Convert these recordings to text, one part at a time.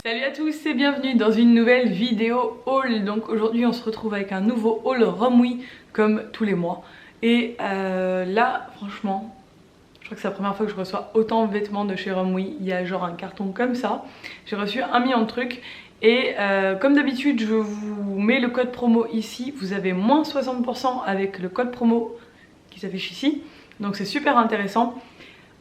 Salut à tous et bienvenue dans une nouvelle vidéo haul. Donc aujourd'hui on se retrouve avec un nouveau haul Romwe comme tous les mois. Et là franchement, je crois que c'est la première fois que je reçois autant de vêtements de chez Romwe. Il y a genre un carton comme ça. J'ai reçu 1 million de trucs. Et comme d'habitude je vous mets le code promo ici. Vous avez moins 60% avec le code promo qui s'affiche ici. Donc c'est super intéressant.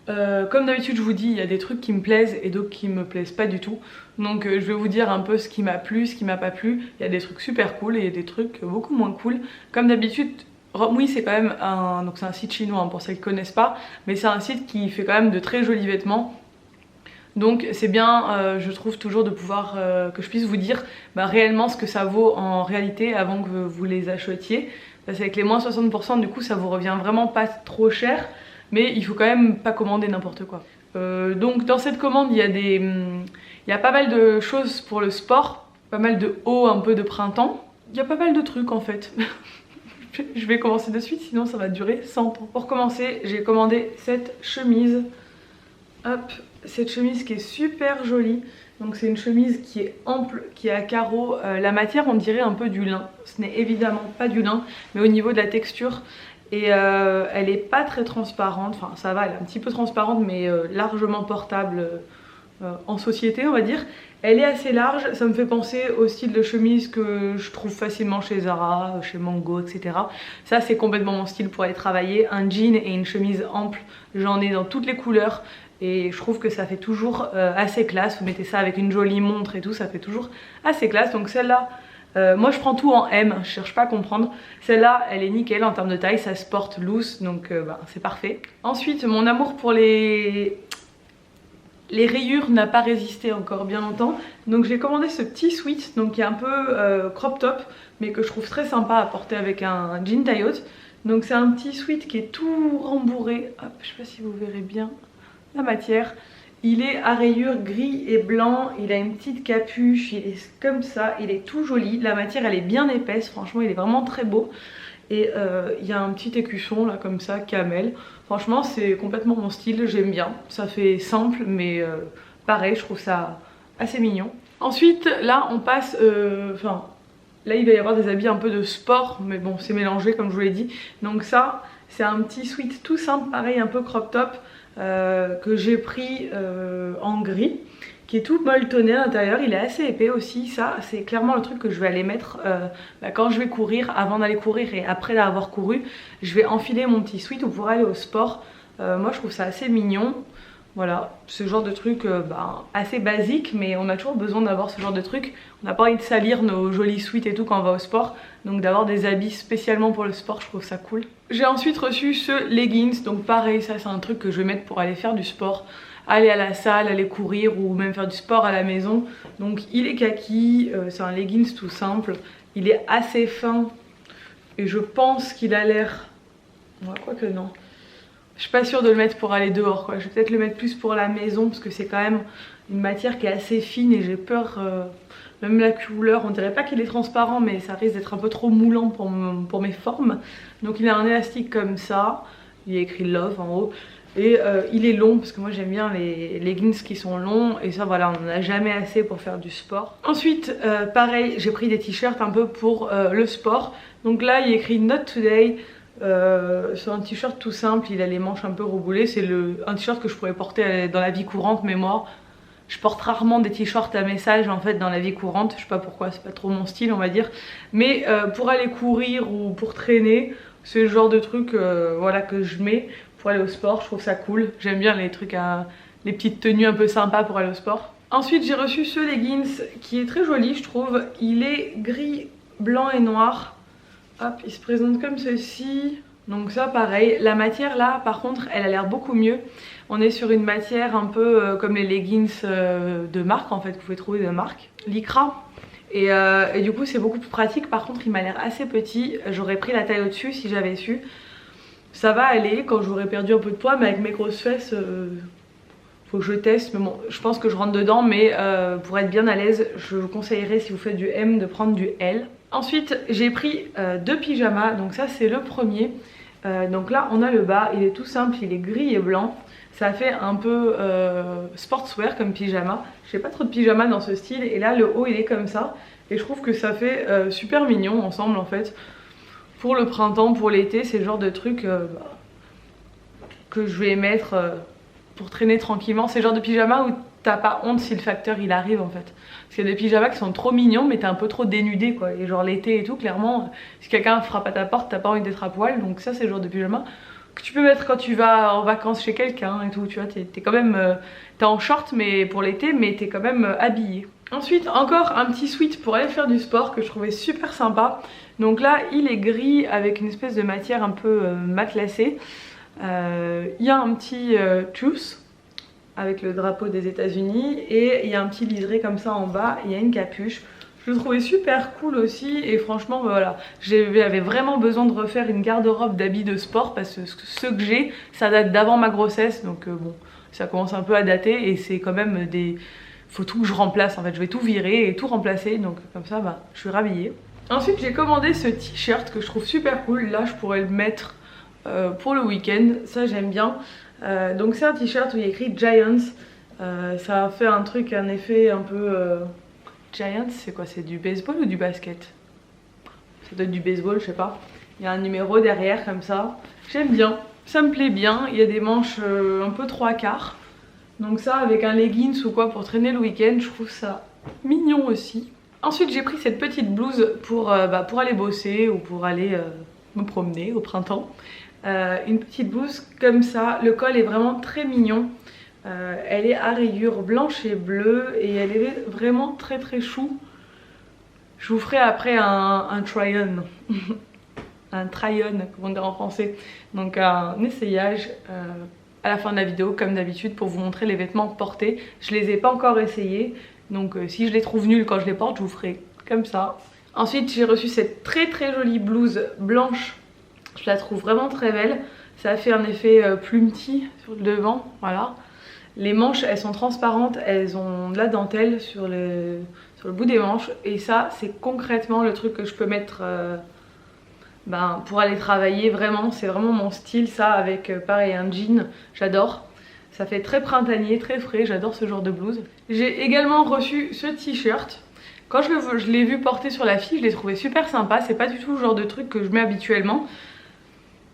Comme d'habitude je vous dis, il y a des trucs qui me plaisent et d'autres qui me plaisent pas du tout. Donc je vais vous dire un peu ce qui m'a plu, ce qui m'a pas plu. Il y a des trucs super cool et il y a des trucs beaucoup moins cool. Comme d'habitude, Romwe c'est quand même un, donc c'est un site chinois hein, pour ceux qui connaissent pas, mais c'est un site qui fait quand même de très jolis vêtements. Donc c'est bien, je trouve toujours de pouvoir que je puisse vous dire réellement ce que ça vaut en réalité avant que vous les achetiez. Parce qu'avec les moins 60% du coup ça vous revient vraiment pas trop cher. Mais il faut quand même pas commander n'importe quoi. Donc dans cette commande il y a pas mal de choses pour le sport, pas mal de hauts un peu de printemps. Il y a pas mal de trucs en fait. Je vais commencer de suite sinon ça va durer 100 ans. Pour commencer j'ai commandé cette chemise. Hop, cette chemise qui est super jolie. Donc c'est une chemise qui est ample, qui est à carreaux. La matière on dirait un peu du lin. Ce n'est évidemment pas du lin, mais au niveau de la texture. Et elle est pas très transparente, enfin ça va, elle est un petit peu transparente mais largement portable en société on va dire. Elle est assez large, ça me fait penser au style de chemise que je trouve facilement chez Zara, chez Mango, etc. Ça c'est complètement mon style pour aller travailler, un jean et une chemise ample, j'en ai dans toutes les couleurs. Et je trouve que ça fait toujours assez classe, vous mettez ça avec une jolie montre et tout, ça fait toujours assez classe. Donc celle-là, moi je prends tout en M, je cherche pas à comprendre. Celle-là elle est nickel en termes de taille, ça se porte loose donc c'est parfait. Ensuite mon amour pour les rayures n'a pas résisté encore bien longtemps. Donc j'ai commandé ce petit sweat donc qui est un peu crop top mais que je trouve très sympa à porter avec un jean taille haute. Donc c'est un petit sweat qui est tout rembourré. Hop, je sais pas si vous verrez bien la matière. Il est à rayures gris et blanc, il a une petite capuche, il est comme ça, il est tout joli. La matière elle est bien épaisse, franchement il est vraiment très beau. Et il y a un petit écusson là comme ça, camel. Franchement c'est complètement mon style, j'aime bien. Ça fait simple mais pareil, je trouve ça assez mignon. Ensuite là on passe, là il va y avoir des habits un peu de sport, mais bon c'est mélangé comme je vous l'ai dit. Donc ça c'est un petit sweat tout simple, pareil un peu crop top. Que j'ai pris en gris, qui est tout molletonné à l'intérieur, il est assez épais aussi. Ça c'est clairement le truc que je vais aller mettre quand je vais courir, avant d'aller courir et après avoir couru. Je vais enfiler mon petit sweat pour aller au sport. Moi je trouve ça assez mignon. Voilà, ce genre de truc assez basique, mais on a toujours besoin d'avoir ce genre de truc. On n'a pas envie de salir nos jolis sweats et tout quand on va au sport. Donc d'avoir des habits spécialement pour le sport, je trouve ça cool. J'ai ensuite reçu ce leggings, donc pareil, ça c'est un truc que je vais mettre pour aller faire du sport. Aller à la salle, aller courir ou même faire du sport à la maison. Donc il est kaki, c'est un leggings tout simple. Il est assez fin et je pense qu'il a l'air... Quoique non. Je suis pas sûre de le mettre pour aller dehors quoi. Je vais peut-être le mettre plus pour la maison parce que c'est quand même une matière qui est assez fine et j'ai peur, même la couleur, on dirait pas qu'il est transparent mais ça risque d'être un peu trop moulant pour mes formes. Donc il a un élastique comme ça, il est écrit love en haut et il est long parce que moi j'aime bien les leggings qui sont longs et ça voilà on n'en a jamais assez pour faire du sport. Ensuite pareil j'ai pris des t-shirts un peu pour le sport. Donc là il est écrit not today. C'est un t-shirt tout simple, il a les manches un peu reboulées, c'est un t-shirt que je pourrais porter dans la vie courante, mais moi je porte rarement des t-shirts à message en fait dans la vie courante, je sais pas pourquoi, c'est pas trop mon style on va dire, mais pour aller courir ou pour traîner, c'est le genre de truc voilà, que je mets pour aller au sport, je trouve ça cool, j'aime bien les trucs les petites tenues un peu sympas pour aller au sport. Ensuite j'ai reçu ce leggings qui est très joli je trouve, il est gris, blanc et noir. Hop, il se présente comme ceci. Donc ça pareil, la matière là par contre elle a l'air beaucoup mieux. On est sur une matière un peu comme les leggings de marque en fait, que vous pouvez trouver de marque, Lycra. Et du coup c'est beaucoup plus pratique, par contre il m'a l'air assez petit. J'aurais pris la taille au-dessus si j'avais su. Ça va aller quand j'aurais perdu un peu de poids, mais avec mes grosses fesses, faut que je teste. Mais bon, je pense que je rentre dedans, mais pour être bien à l'aise, je vous conseillerais si vous faites du M de prendre du L. Ensuite j'ai pris 2 pyjamas, donc ça c'est le premier. Donc là on a le bas, il est tout simple, il est gris et blanc. Ça fait un peu sportswear comme pyjama. J'ai pas trop de pyjama dans ce style et là le haut il est comme ça. Et je trouve que ça fait super mignon ensemble en fait. Pour le printemps, pour l'été, c'est le genre de truc que je vais mettre pour traîner tranquillement. C'est le genre de pyjama où t'as pas honte si le facteur il arrive en fait. Parce qu'il y a des pyjamas qui sont trop mignons mais t'es un peu trop dénudé quoi. Et genre l'été et tout, clairement, si quelqu'un frappe à ta porte, t'as pas envie d'être à poil. Donc ça c'est le genre de pyjama que tu peux mettre quand tu vas en vacances chez quelqu'un et tout. Tu vois, t'es quand même... t'es en short mais pour l'été mais t'es quand même habillé. Ensuite encore un petit sweat pour aller faire du sport que je trouvais super sympa. Donc là il est gris avec une espèce de matière un peu matelassée. Il y a un petit truce avec le drapeau des États-Unis et il y a un petit liseré comme ça en bas, il y a une capuche. Je le trouvais super cool aussi et franchement voilà, j'avais vraiment besoin de refaire une garde-robe d'habits de sport parce que ceux que j'ai, ça date d'avant ma grossesse donc bon, ça commence un peu à dater et c'est quand même des... Faut tout que je remplace en fait, je vais tout virer et tout remplacer donc comme ça bah, je suis rhabillée. Ensuite j'ai commandé ce t-shirt que je trouve super cool, là je pourrais le mettre pour le week-end, ça j'aime bien. Donc c'est un t-shirt où il y a écrit Giants, ça fait un truc, un effet un peu... Giants c'est quoi, c'est du baseball ou du basket? Ça doit être du baseball, je sais pas. Il y a un numéro derrière comme ça, j'aime bien, ça me plaît bien, il y a des manches un peu 3/4. Donc ça avec un leggings ou quoi pour traîner le week-end, je trouve ça mignon aussi. Ensuite j'ai pris cette petite blouse pour aller bosser ou pour aller me promener au printemps. Une petite blouse comme ça, le col est vraiment très mignon. Elle est à rayures blanches et bleues et elle est vraiment très très chou. Je vous ferai après un try-on. Un try-on comme on dit en français. Donc un essayage à la fin de la vidéo comme d'habitude pour vous montrer les vêtements portés. Je les ai pas encore essayés donc si je les trouve nuls quand je les porte je vous ferai comme ça. Ensuite j'ai reçu cette très très jolie blouse blanche. Je la trouve vraiment très belle. Ça fait un effet plumetis sur le devant, voilà. Les manches elles sont transparentes, elles ont de la dentelle sur le bout des manches et ça c'est concrètement le truc que je peux mettre pour aller travailler. Vraiment c'est vraiment mon style ça avec pareil un jean, j'adore. Ça fait très printanier, très frais, j'adore ce genre de blouse. J'ai également reçu ce t-shirt. Quand je l'ai vu porter sur la fille, je l'ai trouvé super sympa. C'est pas du tout le genre de truc que je mets habituellement.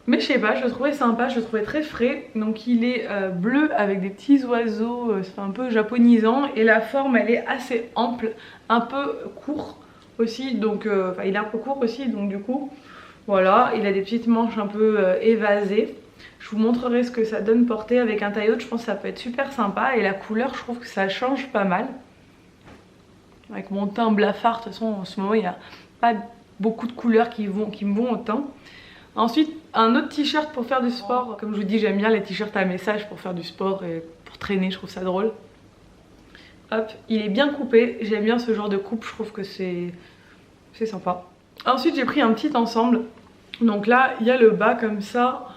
Mais je sais pas, je le trouvais sympa, je le trouvais très frais. Donc il est bleu avec des petits oiseaux, c'est un peu japonisant. Et la forme elle est assez ample, un peu court aussi. Donc il est un peu court aussi, donc du coup voilà. Il a des petites manches un peu évasées. Je vous montrerai ce que ça donne porté avec un taille-haute, je pense que ça peut être super sympa. Et la couleur je trouve que ça change pas mal. Avec mon teint blafard, de toute façon en ce moment il n'y a pas beaucoup de couleurs qui me vont au teint. Ensuite un autre t-shirt pour faire du sport. Comme je vous dis j'aime bien les t-shirts à message pour faire du sport et pour traîner, je trouve ça drôle. Hop, il est bien coupé, j'aime bien ce genre de coupe, je trouve que c'est sympa. Ensuite j'ai pris un petit ensemble. Donc là il y a le bas comme ça.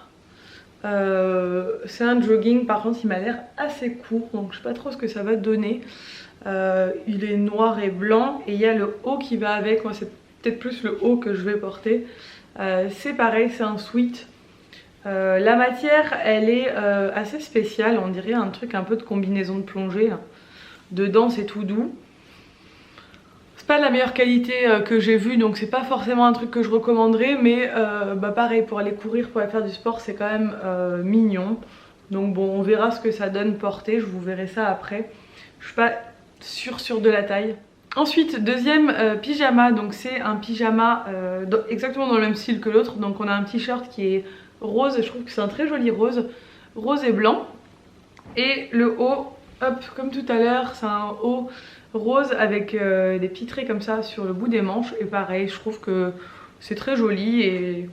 C'est un jogging, par contre il m'a l'air assez court donc je sais pas trop ce que ça va donner. Il est noir et blanc et il y a le haut qui va avec. Moi c'est peut-être plus le haut que je vais porter. C'est pareil, c'est un sweat. La matière elle est assez spéciale, on dirait un truc un peu de combinaison de plongée là. Dedans c'est tout doux. C'est pas la meilleure qualité que j'ai vue donc c'est pas forcément un truc que je recommanderais. Mais pareil pour aller courir, pour aller faire du sport c'est quand même mignon. Donc bon on verra ce que ça donne porté, je vous verrai ça après. Je suis pas sûre de la taille. Ensuite deuxième pyjama, donc c'est un pyjama exactement dans le même style que l'autre. Donc on a un t-shirt qui est rose, je trouve que c'est un très joli rose, rose et blanc. Et le haut, hop comme tout à l'heure, c'est un haut rose avec des petits traits comme ça sur le bout des manches. Et pareil je trouve que c'est très joli et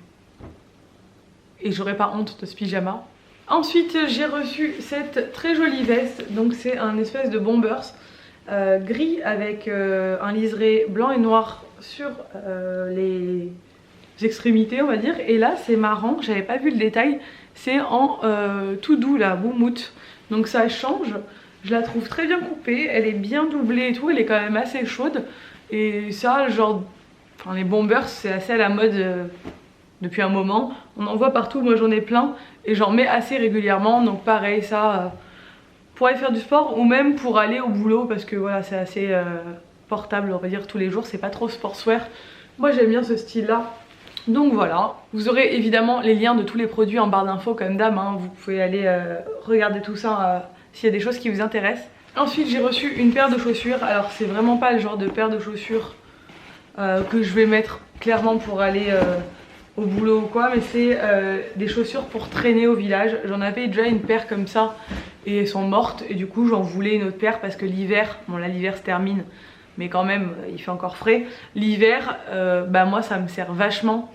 j'aurais pas honte de ce pyjama. Ensuite j'ai reçu cette très jolie veste, donc c'est un espèce de bombers. Gris avec un liseré blanc et noir sur les extrémités on va dire. Et là c'est marrant, j'avais pas vu le détail, c'est en tout doux là, moumoute. Donc ça change, je la trouve très bien coupée, elle est bien doublée et tout, elle est quand même assez chaude. Et ça genre, enfin les bombers c'est assez à la mode depuis un moment. On en voit partout, moi j'en ai plein et j'en mets assez régulièrement. Donc pareil, ça pour aller faire du sport ou même pour aller au boulot parce que voilà, c'est assez portable, on va dire, tous les jours. C'est pas trop sportswear. Moi j'aime bien ce style là. Donc voilà, vous aurez évidemment les liens de tous les produits en barre d'infos comme d'hab, hein. Vous pouvez aller regarder tout ça s'il y a des choses qui vous intéressent. Ensuite j'ai reçu une paire de chaussures. Alors c'est vraiment pas le genre de paire de chaussures que je vais mettre clairement pour aller au boulot ou quoi, mais c'est des chaussures pour traîner au village. J'en avais déjà une paire comme ça et elles sont mortes et du coup j'en voulais une autre paire parce que l'hiver, bon là l'hiver se termine mais quand même il fait encore frais. L'hiver, bah moi ça me sert vachement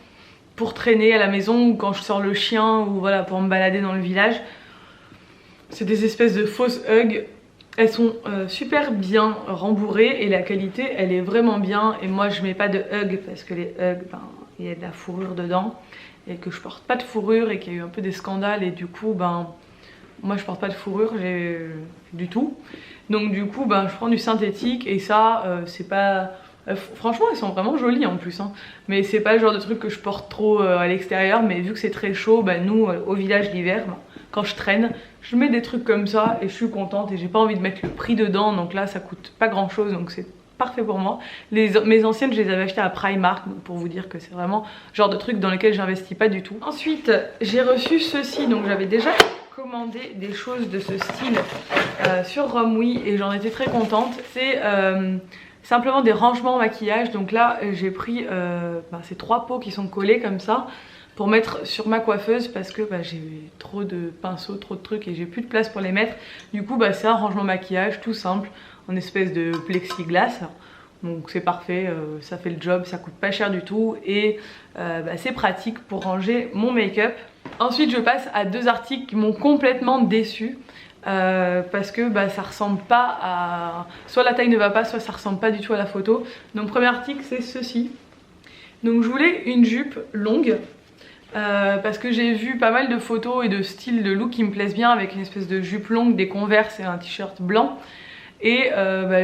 pour traîner à la maison ou quand je sors le chien ou voilà pour me balader dans le village. C'est des espèces de fausses Ugg. Elles sont super bien rembourrées et la qualité elle est vraiment bien. Et moi je mets pas de Ugg parce que les Ugg, ben, il y a de la fourrure dedans et que je porte pas de fourrure et qu'il y a eu un peu des scandales et du coup ben moi je porte pas de fourrure du tout. Donc du coup ben je prends du synthétique et ça c'est pas... franchement elles sont vraiment jolies en plus hein. Mais c'est pas le genre de truc que je porte trop à l'extérieur. Mais vu que c'est très chaud, ben, nous au village l'hiver, ben, quand je traîne, je mets des trucs comme ça et je suis contente et j'ai pas envie de mettre le prix dedans. Donc là ça coûte pas grand chose donc c'est parfait pour moi. Mes anciennes je les avais achetées à Primark, donc pour vous dire que c'est vraiment le genre de truc dans lequel j'investis pas du tout. Ensuite j'ai reçu ceci, donc j'avais déjà commandé des choses de ce style sur Romwe et j'en étais très contente. C'est simplement des rangements maquillage. Donc là j'ai pris ces 3 pots qui sont collés comme ça pour mettre sur ma coiffeuse parce que j'ai trop de pinceaux, trop de trucs et j'ai plus de place pour les mettre. Du coup c'est un rangement maquillage tout simple en espèce de plexiglas. Donc c'est parfait, ça fait le job, ça coûte pas cher du tout et c'est pratique pour ranger mon make-up. Ensuite je passe à 2 articles qui m'ont complètement déçue. Parce que ça ressemble pas à... soit la taille ne va pas, soit ça ressemble pas du tout à la photo. Donc premier article c'est ceci. Donc je voulais une jupe longue parce que j'ai vu pas mal de photos et de styles de look qui me plaisent bien avec une espèce de jupe longue, des Converse et un t-shirt blanc. Et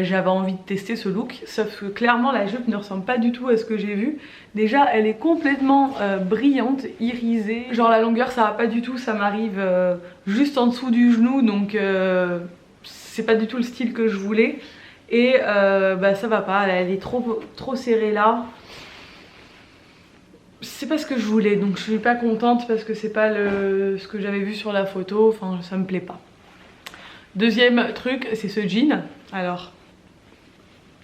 j'avais envie de tester ce look, sauf que clairement la jupe ne ressemble pas du tout à ce que j'ai vu. Déjà elle est complètement brillante, irisée, genre la longueur ça va pas du tout, ça m'arrive juste en dessous du genou, donc c'est pas du tout le style que je voulais. Et ça va pas, elle est trop serrée là. C'est pas ce que je voulais, donc je suis pas contente parce que c'est pas ce que j'avais vu sur la photo, enfin ça me plaît pas. Deuxième truc, c'est ce jean. Alors,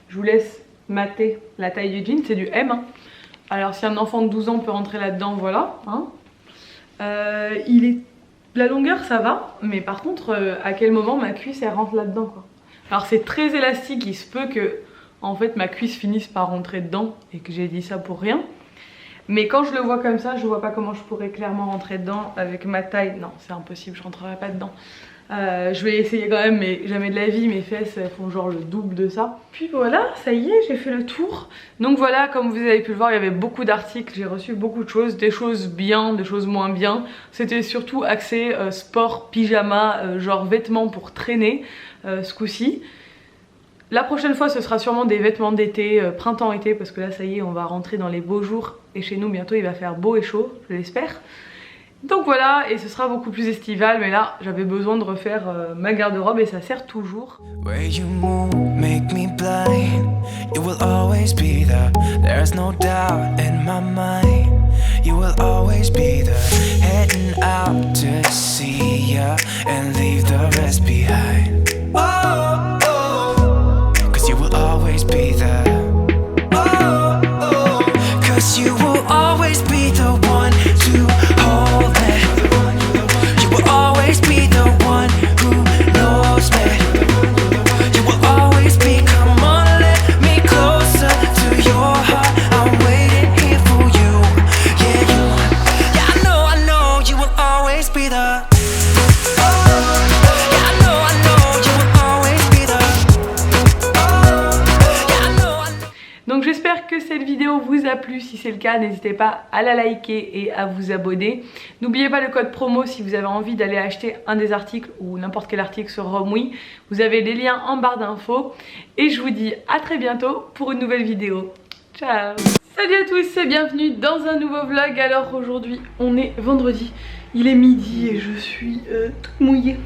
je vous laisse mater la taille du jean, c'est du M. Hein. Alors si un enfant de 12 ans peut rentrer là-dedans, voilà. Hein. La longueur ça va, mais par contre, à quel moment ma cuisse elle rentre là-dedans quoi. Alors c'est très élastique, il se peut que en fait ma cuisse finisse par rentrer dedans et que j'ai dit ça pour rien. Mais quand je le vois comme ça, je vois pas comment je pourrais clairement rentrer dedans avec ma taille. Non, c'est impossible, je rentrerai pas dedans. Je vais essayer quand même, mais jamais de la vie, mes fesses elles font genre le double de ça. Puis voilà, ça y est, j'ai fait le tour. Donc voilà, comme vous avez pu le voir, il y avait beaucoup d'articles, j'ai reçu beaucoup de choses, des choses bien, des choses moins bien. C'était surtout axé sport, pyjama, genre vêtements pour traîner ce coup-ci. La prochaine fois ce sera sûrement des vêtements d'été, printemps-été, parce que là ça y est, on va rentrer dans les beaux jours et chez nous bientôt il va faire beau et chaud, je l'espère. Donc voilà, et ce sera beaucoup plus estival, mais là j'avais besoin de refaire ma garde-robe et ça sert toujours. Donc j'espère que cette vidéo vous a plu. Si c'est le cas, n'hésitez pas à la liker et à vous abonner. N'oubliez pas le code promo si vous avez envie d'aller acheter un des articles ou n'importe quel article sur Romwe. Vous avez les liens en barre d'infos. Et je vous dis à très bientôt pour une nouvelle vidéo. Ciao. Salut à tous et bienvenue dans un nouveau vlog. Alors aujourd'hui on est vendredi, il est midi et je suis toute mouillée.